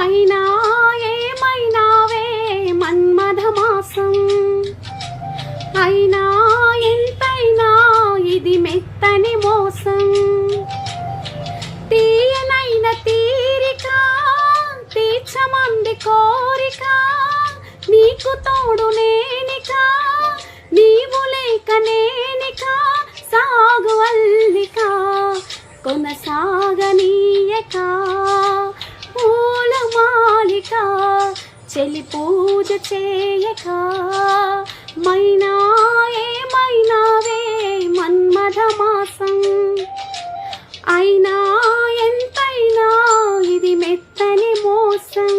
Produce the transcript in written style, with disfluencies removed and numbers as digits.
అయినా ఏమైనావే మన్మథమాసం, అయినా ఎంతైనా ఇది మెత్తని మోసం. తీయనైన తీరిక తీర్చమంది కోరిక, నీకు తోడు నేనిక నీవు లేక నేనిక, సాగు అల్లిక కొనసాగనీయక, పూలమాలిక చెలి పూజ చేయక. మైనా ఏమైనావే మన్మథమాసం, అయినా ఎంతైనా ఇది మెత్తని మోసం.